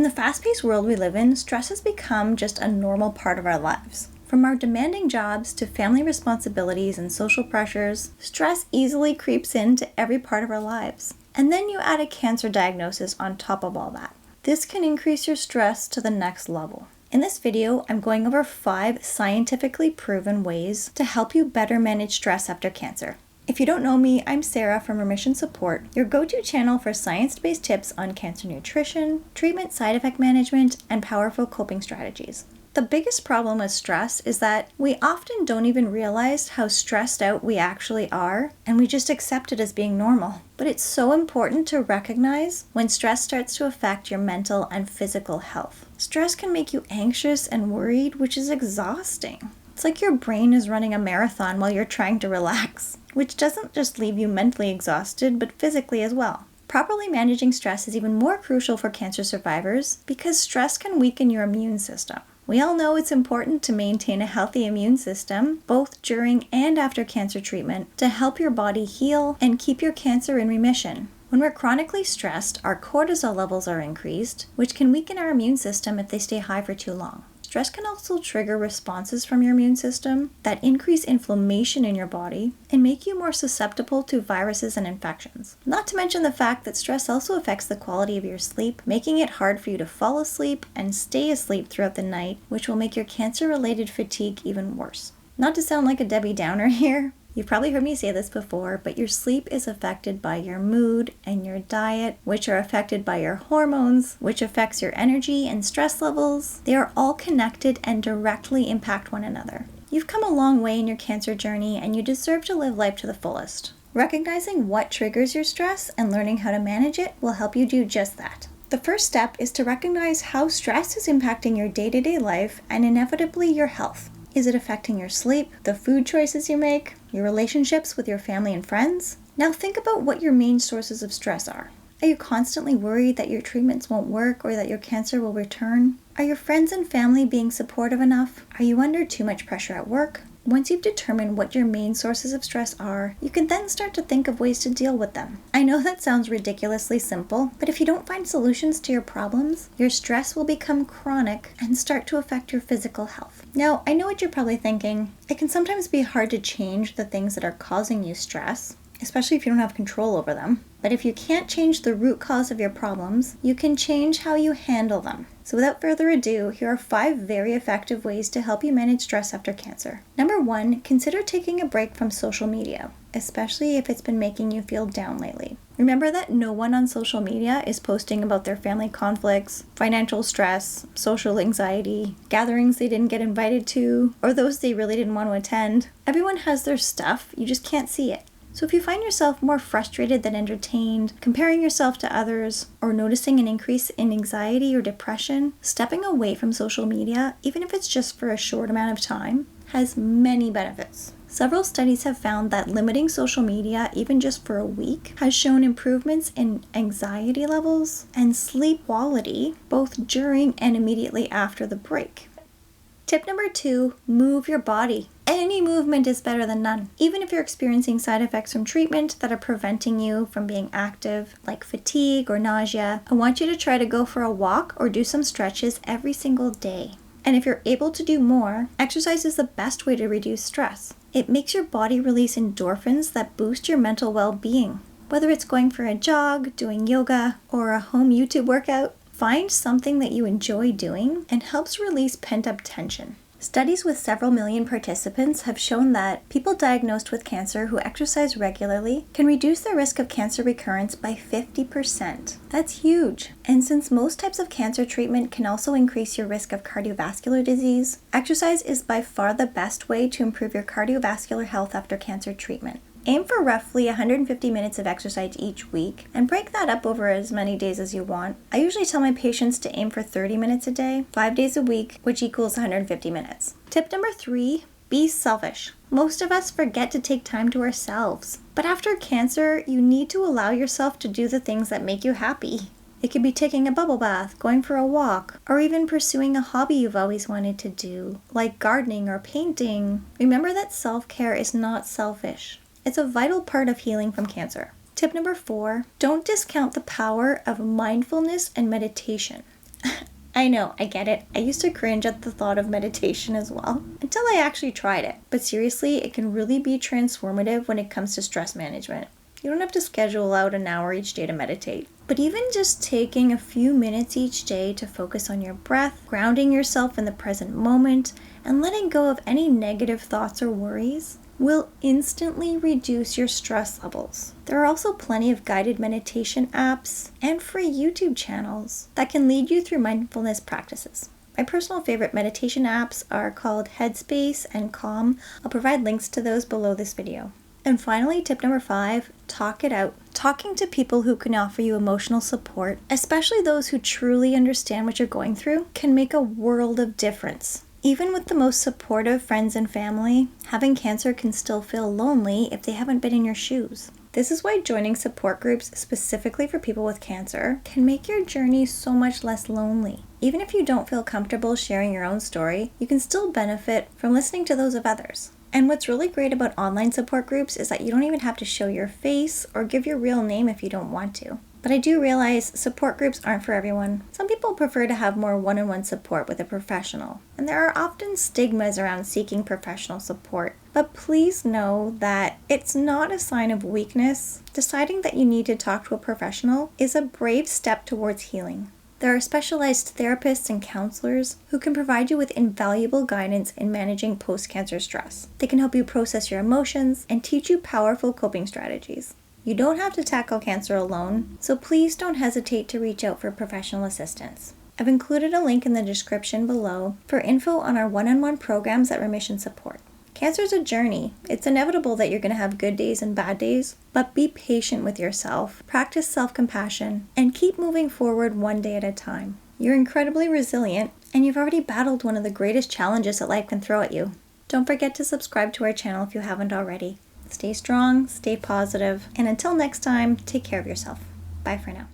the fast-paced world we live in, stress has become just a normal part of our lives. From our demanding jobs to family responsibilities and social pressures, stress easily creeps into every part of our lives. And then you add a cancer diagnosis on top of all that. This can increase your stress to the next level. In this video, I'm going over 5 scientifically proven ways to help you better manage stress after cancer. If you don't know me, I'm Sarah from Remission Support, your go-to channel for science-based tips on cancer nutrition, treatment side effect management, and powerful coping strategies. The biggest problem with stress is that we often don't even realize how stressed out we actually are, and we just accept it as being normal. But it's so important to recognize when stress starts to affect your mental and physical health. Stress can make you anxious and worried, which is exhausting. It's like your brain is running a marathon while you're trying to relax, which doesn't just leave you mentally exhausted, but physically as well. Properly managing stress is even more crucial for cancer survivors because stress can weaken your immune system. We all know it's important to maintain a healthy immune system, both during and after cancer treatment, to help your body heal and keep your cancer in remission. When we're chronically stressed, our cortisol levels are increased, which can weaken our immune system if they stay high for too long. Stress can also trigger responses from your immune system that increase inflammation in your body and make you more susceptible to viruses and infections. Not to mention the fact that stress also affects the quality of your sleep, making it hard for you to fall asleep and stay asleep throughout the night, which will make your cancer-related fatigue even worse. Not to sound like a Debbie Downer here, you've probably heard me say this before, but your sleep is affected by your mood and your diet, which are affected by your hormones, which affects your energy and stress levels. They are all connected and directly impact one another. You've come a long way in your cancer journey and you deserve to live life to the fullest. Recognizing what triggers your stress and learning how to manage it will help you do just that. The first step is to recognize how stress is impacting your day-to-day life and inevitably your health. Is it affecting your sleep, the food choices you make, your relationships with your family and friends? Now think about what your main sources of stress are. Are you constantly worried that your treatments won't work or that your cancer will return? Are your friends and family being supportive enough? Are you under too much pressure at work? Once you've determined what your main sources of stress are, you can then start to think of ways to deal with them. I know that sounds ridiculously simple, but if you don't find solutions to your problems, your stress will become chronic and start to affect your physical health. Now, I know what you're probably thinking. It can sometimes be hard to change the things that are causing you stress, especially if you don't have control over them. But if you can't change the root cause of your problems, you can change how you handle them. So without further ado, here are 5 very effective ways to help you manage stress after cancer. Number 1, consider taking a break from social media, especially if it's been making you feel down lately. Remember that no one on social media is posting about their family conflicts, financial stress, social anxiety, gatherings they didn't get invited to, or those they really didn't want to attend. Everyone has their stuff, you just can't see it. So if you find yourself more frustrated than entertained, comparing yourself to others, or noticing an increase in anxiety or depression, stepping away from social media, even if it's just for a short amount of time, has many benefits. Several studies have found that limiting social media, even just for a week, has shown improvements in anxiety levels and sleep quality, both during and immediately after the break. Tip number 2, move your body. Any movement is better than none. Even if you're experiencing side effects from treatment that are preventing you from being active, like fatigue or nausea, I want you to try to go for a walk or do some stretches every single day. And if you're able to do more, exercise is the best way to reduce stress. It makes your body release endorphins that boost your mental well-being. Whether it's going for a jog, doing yoga, or a home YouTube workout, find something that you enjoy doing and helps release pent-up tension. Studies with several million participants have shown that people diagnosed with cancer who exercise regularly can reduce their risk of cancer recurrence by 50%. That's huge. And since most types of cancer treatment can also increase your risk of cardiovascular disease, exercise is by far the best way to improve your cardiovascular health after cancer treatment. Aim for roughly 150 minutes of exercise each week and break that up over as many days as you want. I usually tell my patients to aim for 30 minutes a day, 5 days a week, which equals 150 minutes. Tip number 3, be selfish. Most of us forget to take time to ourselves. But after cancer, you need to allow yourself to do the things that make you happy. It could be taking a bubble bath, going for a walk, or even pursuing a hobby you've always wanted to do, like gardening or painting. Remember that self-care is not selfish. It's a vital part of healing from cancer. Tip number 4, don't discount the power of mindfulness and meditation. I know, I get it. I used to cringe at the thought of meditation as well, until I actually tried it. But seriously, it can really be transformative when it comes to stress management. You don't have to schedule out an hour each day to meditate. But even just taking a few minutes each day to focus on your breath, grounding yourself in the present moment, and letting go of any negative thoughts or worries will instantly reduce your stress levels. There are also plenty of guided meditation apps and free YouTube channels that can lead you through mindfulness practices. My personal favorite meditation apps are called Headspace and Calm. I'll provide links to those below this video. And finally, tip number 5, talk it out. Talking to people who can offer you emotional support, especially those who truly understand what you're going through, can make a world of difference. Even with the most supportive friends and family, having cancer can still feel lonely if they haven't been in your shoes. This is why joining support groups specifically for people with cancer can make your journey so much less lonely. Even if you don't feel comfortable sharing your own story, you can still benefit from listening to those of others. And what's really great about online support groups is that you don't even have to show your face or give your real name if you don't want to. But I do realize support groups aren't for everyone. Some people prefer to have more one-on-one support with a professional, and there are often stigmas around seeking professional support. But please know that it's not a sign of weakness. Deciding that you need to talk to a professional is a brave step towards healing. There are specialized therapists and counselors who can provide you with invaluable guidance in managing post-cancer stress. They can help you process your emotions and teach you powerful coping strategies. You don't have to tackle cancer alone, so please don't hesitate to reach out for professional assistance. I've included a link in the description below for info on our one-on-one programs at Remission Support. Cancer is a journey. It's inevitable that you're going to have good days and bad days, but be patient with yourself, practice self-compassion, and keep moving forward one day at a time. You're incredibly resilient, and you've already battled one of the greatest challenges that life can throw at you. Don't forget to subscribe to our channel if you haven't already. Stay strong, stay positive, and until next time, take care of yourself. Bye for now.